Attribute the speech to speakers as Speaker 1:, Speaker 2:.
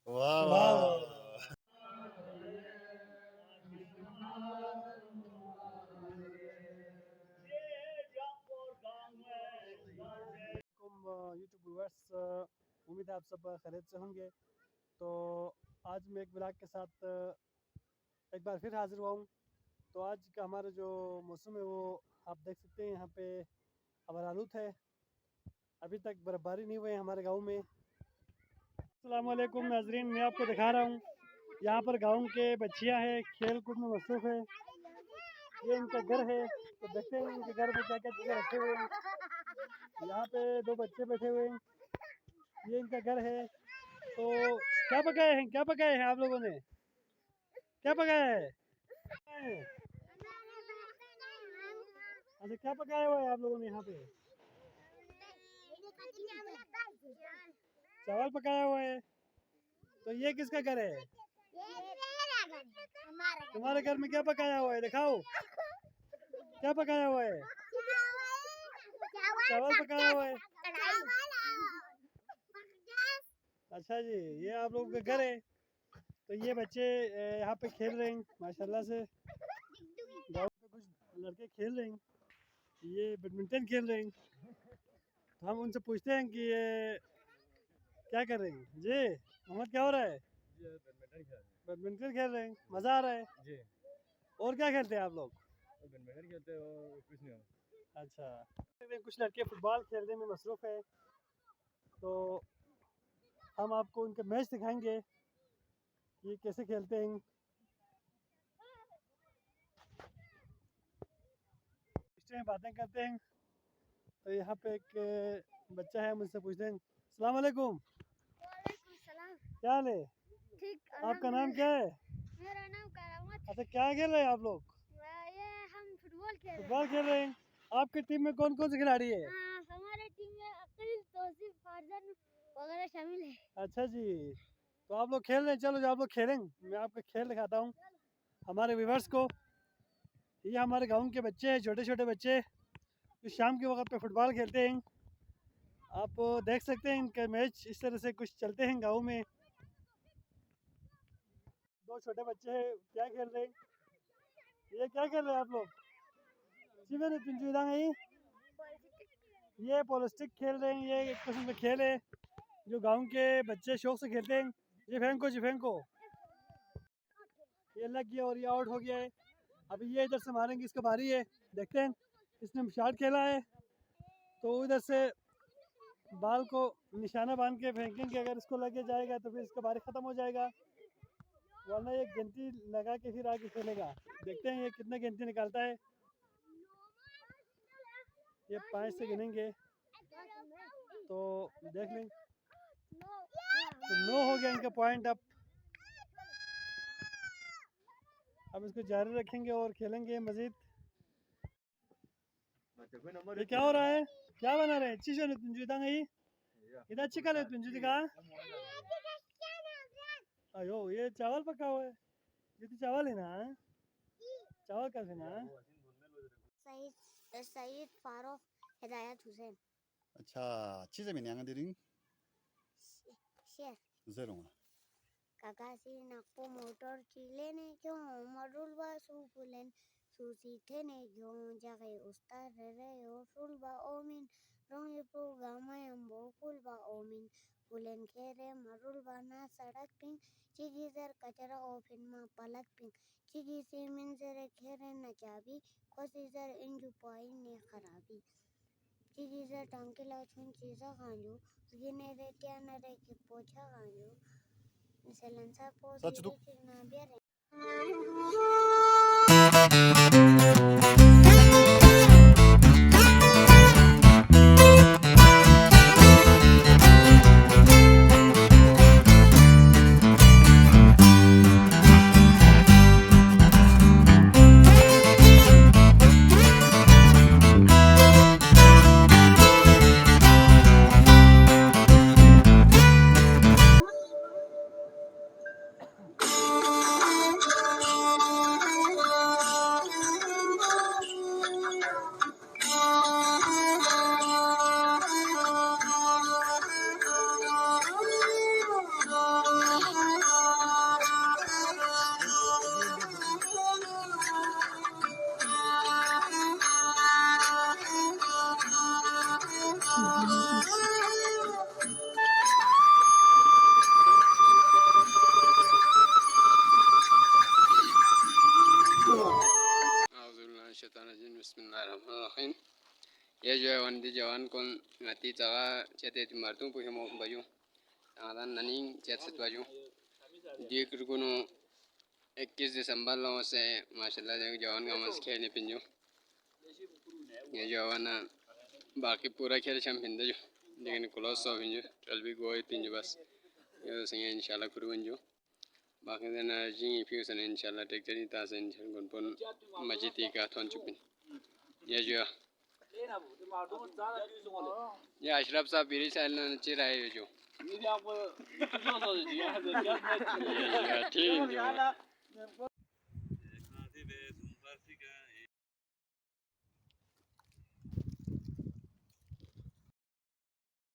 Speaker 1: वाह
Speaker 2: वाह
Speaker 1: वाह।
Speaker 2: यूट्यूब व्यूअर्स, उम्मीद है आप सब खैरियत से होंगे। तो आज मैं एक ब्लॉग के साथ एक बार फिर हाजिर हुआ हूँ। तो आज का हमारा जो मौसम है वो आप देख सकते हैं, यहाँ पे आलूद है। अभी तक बर्फबारी नहीं हुई है हमारे गांव में। अस्सलाम वालेकुम नाजरीन, मैं आपको दिखा रहा हूँ यहाँ पर गांव के बच्चियाँ हैं, खेल कूद में मसरूफ़ है। ये इनका घर है, तो देखते हैं इनके घर में क्या क्या चीज़ें रखे हुए हैं। यहाँ पे दो बच्चे बैठे हुए हैं, ये इनका घर है। तो क्या पकाए हैं आप लोगों ने? क्या पकाया है? अच्छा, क्या पकाया हुआ है आप लोगों ने यहाँ पे? चावल पकाया हुआ है। तो ये किसका घर है? तुम्हारे घर में क्या पकाया हुआ है, दिखाओ। क्या पकाया हुआ है? चावल पकाया हुआ है। अच्छा जी, ये आप लोगों का घर है। तो ये बच्चे यहाँ पे खेल रहे हैं माशाल्लाह से। गाँव के कुछ लड़के खेल रहे हैं, ये बैडमिंटन खेल रहे हैं। तो हम उनसे पूछते हैं कि ये क्या कर रहे हैं जी? मोहम्मद, क्या हो रहा है? बैडमिंटन खेल रहे हैं, मज़ा आ रहा है
Speaker 1: जी।
Speaker 2: और क्या खेलते हैं आप लोग?
Speaker 1: बैडमिंटन खेलते हैं और कुछ नहीं।
Speaker 2: अच्छा, कुछ लड़के फुटबॉल खेलने में मसरूफ़ है। तो हम आपको उनके मैच दिखाएंगे, ये कैसे खेलते हैं। इस टाइम बातें करते हैं। तो यहाँ पे एक बच्चा है, मुझसे पूछते हैं। अस्सलाम वालेकुम।
Speaker 3: वालेकुम सलाम।
Speaker 2: क्या हाल है?
Speaker 3: ठीक।
Speaker 2: आपका नाम क्या है?
Speaker 3: मेरा नाम करामत।
Speaker 2: अच्छा, क्या खेल रहे हैं आप लोग?
Speaker 3: ये हम फुटबॉल खेल रहे हैं।
Speaker 2: फुटबॉल खेल रहे हैं। आपकी टीम में कौन कौन से खिलाड़ी है?
Speaker 3: हमारे टीम में अकील, तौसीफ, फरजान वगैरह शामिल है।
Speaker 2: अच्छा जी, तो आप लोग खेल रहे हैं। चलो, जो आप लोग खेलेंगे, मैं आपको खेल दिखाता हूँ हमारे व्यूवर्स को। ये हमारे गाँव के बच्चे हैं, छोटे छोटे बच्चे जो शाम के वक्त पे फुटबॉल खेलते हैं। आप देख सकते हैं इनके मैच इस तरह से कुछ चलते हैं गाँव में। दो छोटे बच्चे हैं, क्या खेल रहे हैं? ये क्या खेल रहे हैं आप लोग? ये पॉलिस्टिक खेल रहे हैं। ये एक किस्म का खेल है जो गांव के बच्चे शौक से खेलते हैं। ये फेंको। ये लग गया और ये आउट हो गया है। अभी ये इधर से मारेंगे, इसका बारी है। देखते हैं, इसने शॉट खेला है तो उधर से बाल को निशाना बांध के फेंकेंगे। अगर इसको लगे जाएगा तो फिर इसका बारी ख़त्म हो जाएगा, वरना ये गिनती लगा के फिर आगे खेलेगा। देखते हैं ये कितने गिनती निकालता है। ये 5 से गिनेंगे तो देख लें। तो 9 हो गया इनका पॉइंट। अब इसको जारी रखेंगे और खेलेंगे मज़ीद। ये क्या हो रहा है? क्या बना रहे हैं? चीज़ तुंजी इधर चिकन है तुंजी का। अयो, ये चावल पका हुआ है। ये तो चावल है ना? चावल कैसे ना?
Speaker 3: सईद फारूक हिदायत हुसैन।
Speaker 1: अच्छा, चीज़ में नहीं आंगे
Speaker 3: शेर
Speaker 1: ज़रूर।
Speaker 3: काकासी नाको मोटर चिले ने क्यों मरुल बा सुपुलेन सुसी थे ने क्यों जागे उस्तार रे ओसुल बा ओमिन रोंगे प्रोग्राम अम्बो कुल बा ओमिन पुलेन खेरे मरुल बा ना सड़क पिंग चिगी जर कचरा ओफिन मा पलक पिंग चिगी सीमिन जरे खेरे न चाबी कोसी जर इंजू पाई ने खराबी चिगी जर टांके ला छुन चीज़ा खांजू गिने रे क्या न रे के पोछा खांजू
Speaker 1: सच तो
Speaker 4: ये जो है वन दी जवान कौन ngati cawa cete martung pu hemo baju adan naning cet set baju dia kurguno 21 दिसंबर लो से माशाल्लाह जवान का मस खेलने पिंजो ये जवान बाकी पूरा खेल शम पिंजो लेकिन क्लोज सो पिंजो चल भी गोई पिंजो बस ये तो संगे इंशाल्लाह कुरुंजो बाकी दिन जिंग फ्यूसन इंशाल्लाह टेक्टरी तासे इंशाल्लाह गुनपन मजिती का थोन चुपिन ये जो ये अशरफ साहब बीरी साइल ने चिरा है जो ठीक